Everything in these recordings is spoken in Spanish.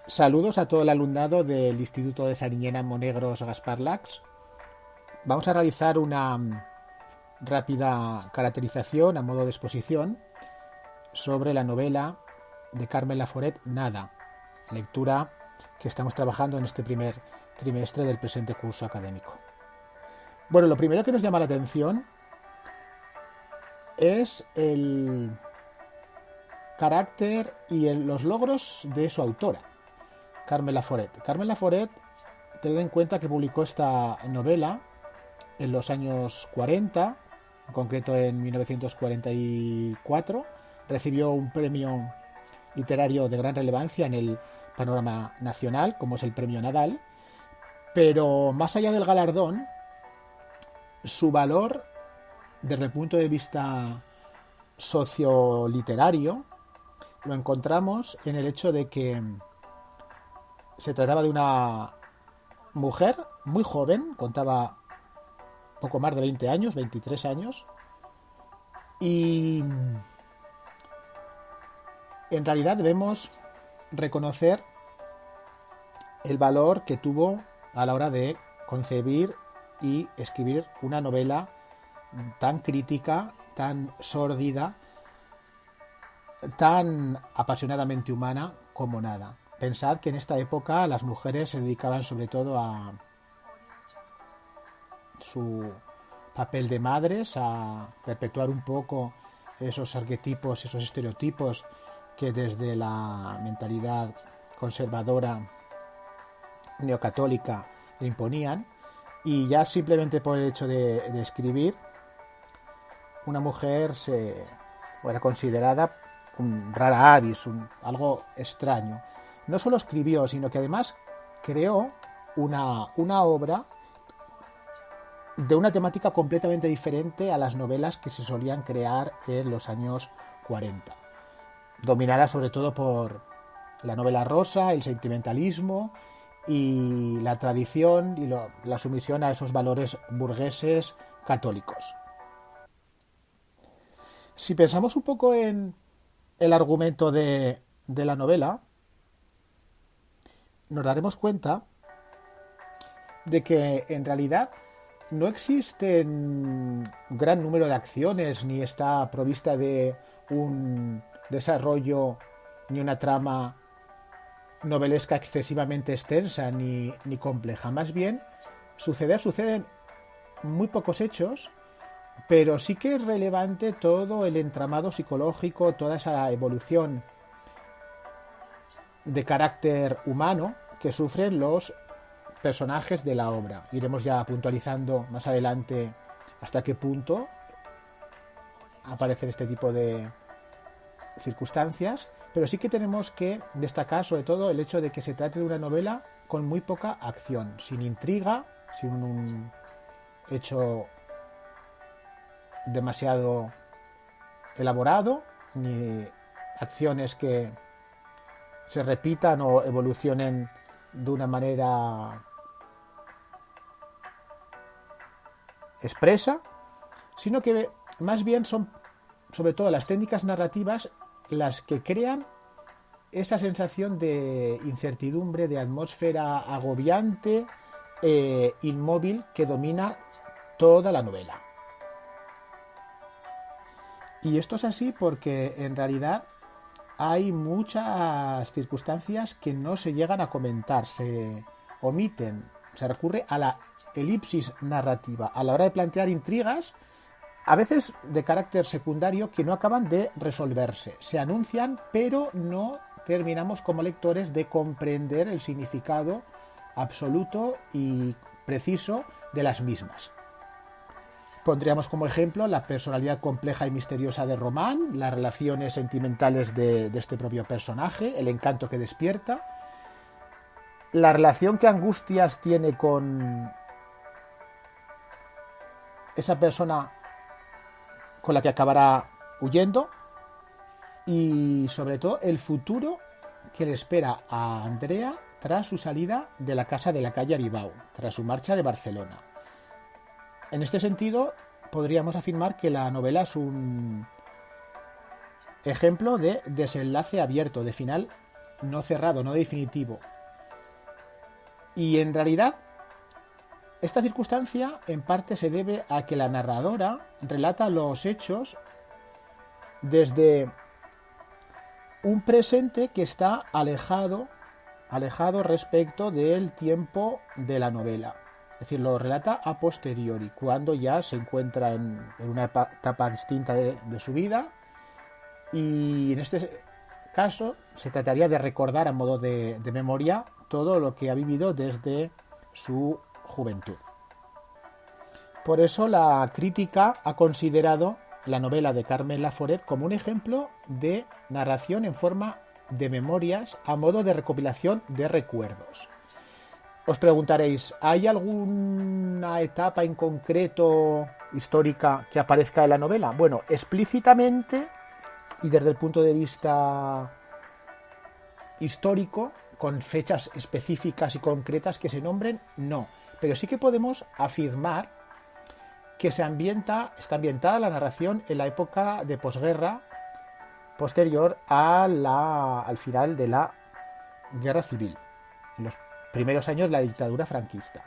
Saludos a todo el alumnado del Instituto de Sariñena Monegros Gaspar Lax. Vamos a realizar una rápida caracterización a modo de exposición sobre la novela de Carmen Laforet, Nada, lectura que estamos trabajando en este primer trimestre del presente curso académico. Bueno, lo primero que nos llama la atención es el carácter y los logros de su autora, Carmen Laforet. Carmen Laforet, tened en cuenta que publicó esta novela en los años 40, en concreto en 1944, recibió un premio literario de gran relevancia en el panorama nacional, como es el Premio Nadal, pero más allá del galardón, su valor desde el punto de vista socioliterario lo encontramos en el hecho de que se trataba de una mujer muy joven, contaba poco más de 20 años, 23 años, y en realidad debemos reconocer el valor que tuvo a la hora de concebir y escribir una novela tan crítica, tan sórdida, tan apasionadamente humana como Nada. Pensad que en esta época las mujeres se dedicaban sobre todo a su papel de madres, a perpetuar un poco esos arquetipos, esos estereotipos que desde la mentalidad conservadora neocatólica le imponían, y ya simplemente por el hecho de escribir, una mujer era considerada un rara avis, algo extraño. No solo escribió, sino que además creó una obra de una temática completamente diferente a las novelas que se solían crear en los años 40, dominada sobre todo por la novela rosa, el sentimentalismo y la tradición y la sumisión a esos valores burgueses católicos. Si pensamos un poco en el argumento de la novela, nos daremos cuenta de que en realidad no existe un gran número de acciones, ni está provista de un desarrollo ni una trama novelesca excesivamente extensa ni compleja. Más bien, suceden muy pocos hechos, pero sí que es relevante todo el entramado psicológico, toda esa evolución de carácter humano que sufren los personajes de la obra. Iremos ya puntualizando más adelante hasta qué punto aparecen este tipo de circunstancias, pero sí que tenemos que destacar sobre todo el hecho de que se trate de una novela con muy poca acción, sin intriga, sin un hecho demasiado elaborado, ni acciones que se repitan o evolucionen de una manera expresa, sino que más bien son sobre todo las técnicas narrativas las que crean esa sensación de incertidumbre, de atmósfera agobiante, inmóvil, que domina toda la novela. Y esto es así porque en realidad hay muchas circunstancias que no se llegan a comentar, se omiten, se recurre a la elipsis narrativa a la hora de plantear intrigas, a veces de carácter secundario, que no acaban de resolverse. Se anuncian, pero no terminamos como lectores de comprender el significado absoluto y preciso de las mismas. Pondríamos como ejemplo la personalidad compleja y misteriosa de Román, las relaciones sentimentales de este propio personaje, el encanto que despierta, la relación que Angustias tiene con esa persona con la que acabará huyendo, y sobre todo el futuro que le espera a Andrea tras su salida de la casa de la calle Aribau, tras su marcha de Barcelona. En este sentido, podríamos afirmar que la novela es un ejemplo de desenlace abierto, de final no cerrado, no definitivo. Y en realidad, esta circunstancia en parte se debe a que la narradora relata los hechos desde un presente que está alejado respecto del tiempo de la novela. Es decir, lo relata a posteriori, cuando ya se encuentra en una etapa distinta de su vida, y en este caso se trataría de recordar a modo de memoria todo lo que ha vivido desde su juventud. Por eso la crítica ha considerado la novela de Carmen Laforet como un ejemplo de narración en forma de memorias a modo de recopilación de recuerdos. Os preguntaréis, ¿hay alguna etapa en concreto histórica que aparezca en la novela? Bueno, explícitamente y desde el punto de vista histórico, con fechas específicas y concretas que se nombren, no. Pero sí que podemos afirmar que está ambientada la narración en la época de posguerra, posterior al final de la Guerra Civil, en los primeros años de la dictadura franquista.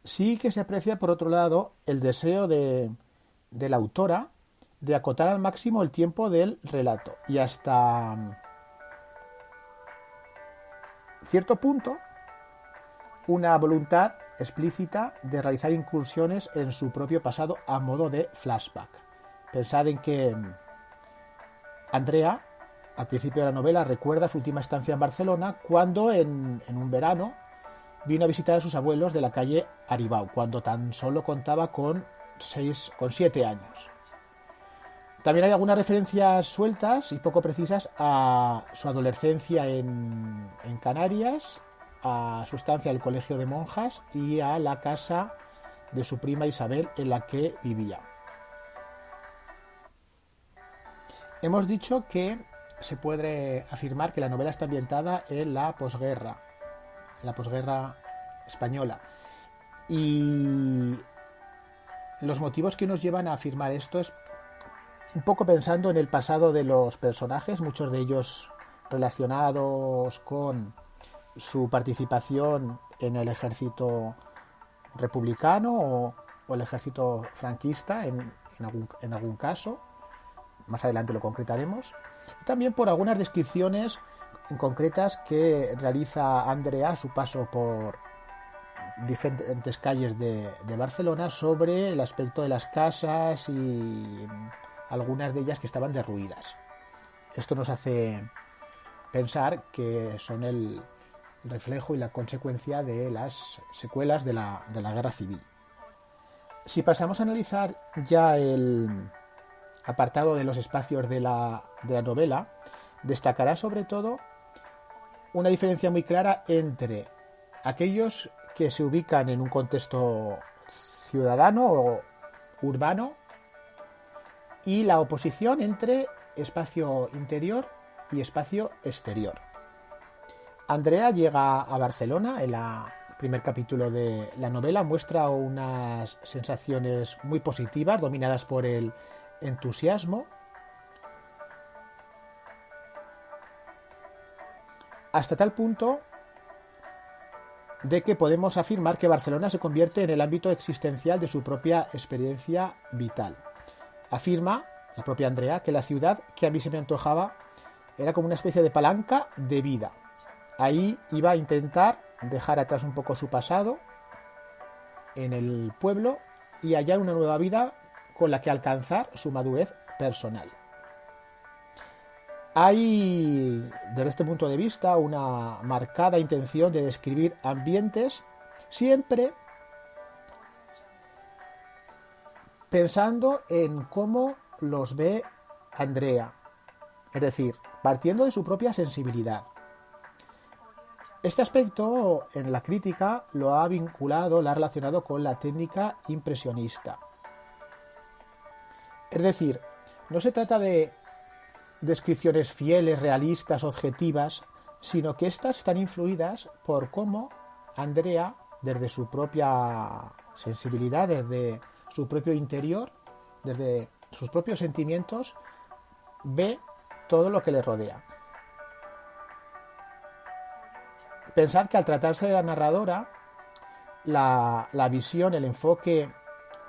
Sí que se aprecia, por otro lado, el deseo de la autora de acotar al máximo el tiempo del relato y hasta cierto punto una voluntad explícita de realizar incursiones en su propio pasado a modo de flashback. Pensad en que Andrea, al principio de la novela, recuerda su última estancia en Barcelona cuando en un verano vino a visitar a sus abuelos de la calle Aribau, cuando tan solo contaba con 7 años. También hay algunas referencias sueltas y poco precisas a su adolescencia en Canarias, a su estancia en el colegio de monjas y a la casa de su prima Isabel en la que vivía. Hemos dicho que se puede afirmar que la novela está ambientada en la posguerra española. Y los motivos que nos llevan a afirmar esto es un poco pensando en el pasado de los personajes, muchos de ellos relacionados con su participación en el ejército republicano o el ejército franquista en algún caso. Más adelante lo concretaremos. Y también por algunas descripciones concretas que realiza Andrea a su paso por diferentes calles de Barcelona sobre el aspecto de las casas y algunas de ellas que estaban derruidas. Esto nos hace pensar que son el reflejo y la consecuencia de las secuelas de la Guerra Civil. Si pasamos a analizar ya el apartado de los espacios de la novela, destacará sobre todo una diferencia muy clara entre aquellos que se ubican en un contexto ciudadano o urbano y la oposición entre espacio interior y espacio exterior. Andrea llega a Barcelona en el primer capítulo de la novela, muestra unas sensaciones muy positivas dominadas por el entusiasmo, hasta tal punto de que podemos afirmar que Barcelona se convierte en el ámbito existencial de su propia experiencia vital. Afirma la propia Andrea que la ciudad que a mí se me antojaba era como una especie de palanca de vida. Ahí iba a intentar dejar atrás un poco su pasado en el pueblo y hallar una nueva vida con la que alcanzar su madurez personal. Hay, desde este punto de vista, una marcada intención de describir ambientes siempre pensando en cómo los ve Andrea, es decir, partiendo de su propia sensibilidad. Este aspecto en la crítica lo ha relacionado con la técnica impresionista. Es decir, no se trata de descripciones fieles, realistas, objetivas, sino que estas están influidas por cómo Andrea, desde su propia sensibilidad, desde su propio interior, desde sus propios sentimientos, ve todo lo que le rodea. Pensad que al tratarse de la narradora, la visión, el enfoque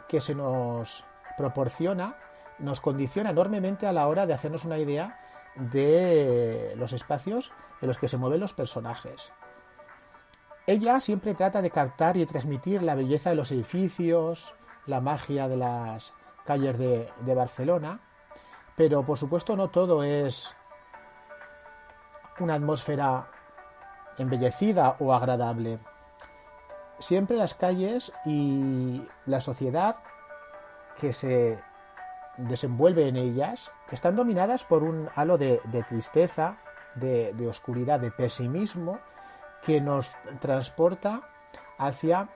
que se nos proporciona nos condiciona enormemente a la hora de hacernos una idea de los espacios en los que se mueven los personajes. Ella siempre trata de captar y transmitir la belleza de los edificios, la magia de las calles de Barcelona, pero por supuesto no todo es una atmósfera embellecida o agradable. Siempre las calles y la sociedad que se desenvuelve en ellas están dominadas por un halo de tristeza, de oscuridad, de pesimismo, que nos transporta hacia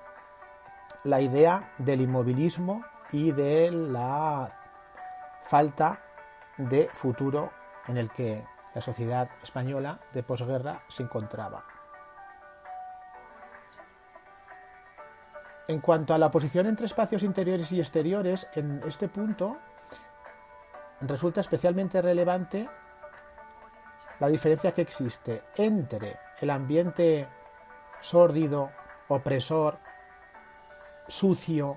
la idea del inmovilismo y de la falta de futuro en el que la sociedad española de posguerra se encontraba. En cuanto a la posición entre espacios interiores y exteriores, en este punto resulta especialmente relevante la diferencia que existe entre el ambiente sórdido, opresor, sucio,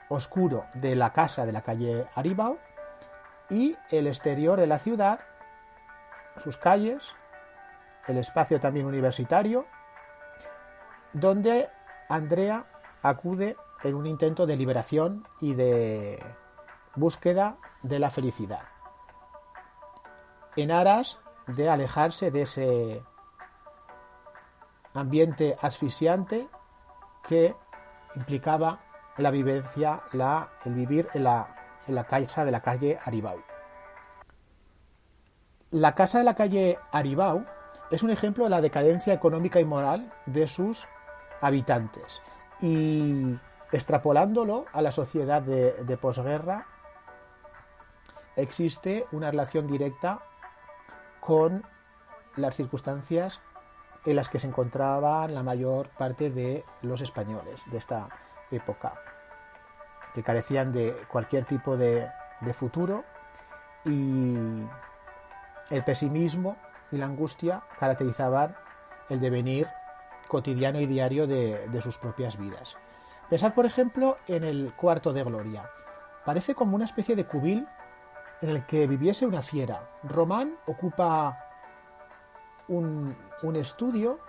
oscuro de la casa de la calle Aribau y el exterior de la ciudad, sus calles, el espacio también universitario, donde Andrea acude en un intento de liberación y de búsqueda de la felicidad, en aras de alejarse de ese ambiente asfixiante que implicaba la vivencia, el vivir en la casa de la calle Aribau. La casa de la calle Aribau es un ejemplo de la decadencia económica y moral de sus habitantes, y extrapolándolo a la sociedad de posguerra existe una relación directa con las circunstancias en las que se encontraban la mayor parte de los españoles de esta época, que carecían de cualquier tipo de futuro, y el pesimismo y la angustia caracterizaban el devenir cotidiano y diario de sus propias vidas. Pensad, por ejemplo, en el cuarto de Gloria. Parece como una especie de cubil en el que viviese una fiera. Román ocupa un estudio,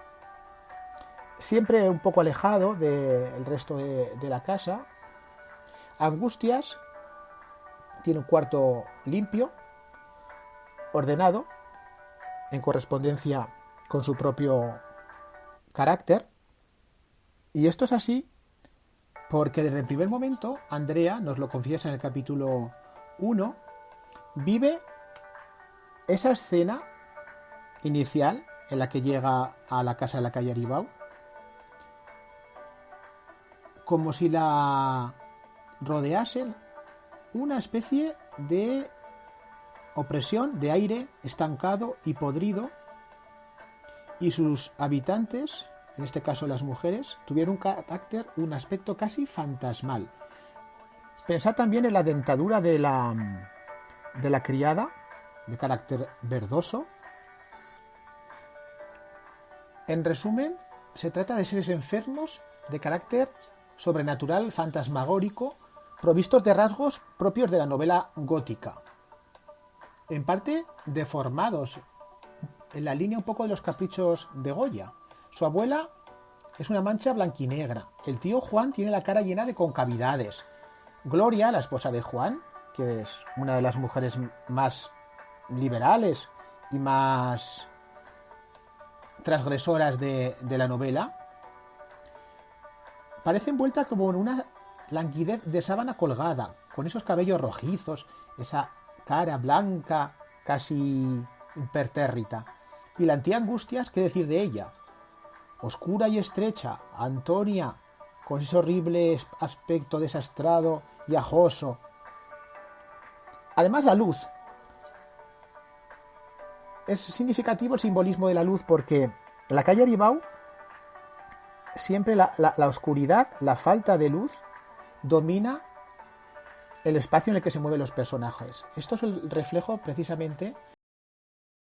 siempre un poco alejado del resto de la casa. Angustias tiene un cuarto limpio, ordenado, en correspondencia con su propio carácter. Y esto es así porque desde el primer momento Andrea, nos lo confiesa en el capítulo 1, vive esa escena inicial en la que llega a la casa de la calle Aribau como si la rodeasen una especie de opresión, de aire estancado y podrido, y sus habitantes, en este caso las mujeres, tuvieron un carácter, un aspecto casi fantasmal. Pensad también en la dentadura de la criada, de carácter verdoso. En resumen, se trata de seres enfermos de carácter sobrenatural, fantasmagórico, provistos de rasgos propios de la novela gótica, en parte deformados, en la línea un poco de los caprichos de Goya. Su abuela es una mancha blanquinegra, el tío Juan tiene la cara llena de concavidades, Gloria, la esposa de Juan, que es una de las mujeres más liberales y más transgresoras de la novela, parece envuelta como en una languidez de sábana colgada, con esos cabellos rojizos, esa cara blanca, casi impertérrita. Y la tía Angustias, ¿qué decir de ella? Oscura y estrecha, Antonia, con ese horrible aspecto desastrado y ajoso. Además, la luz. Es significativo el simbolismo de la luz porque en la calle Aribau siempre la oscuridad, la falta de luz, domina el espacio en el que se mueven los personajes. Esto es el reflejo precisamente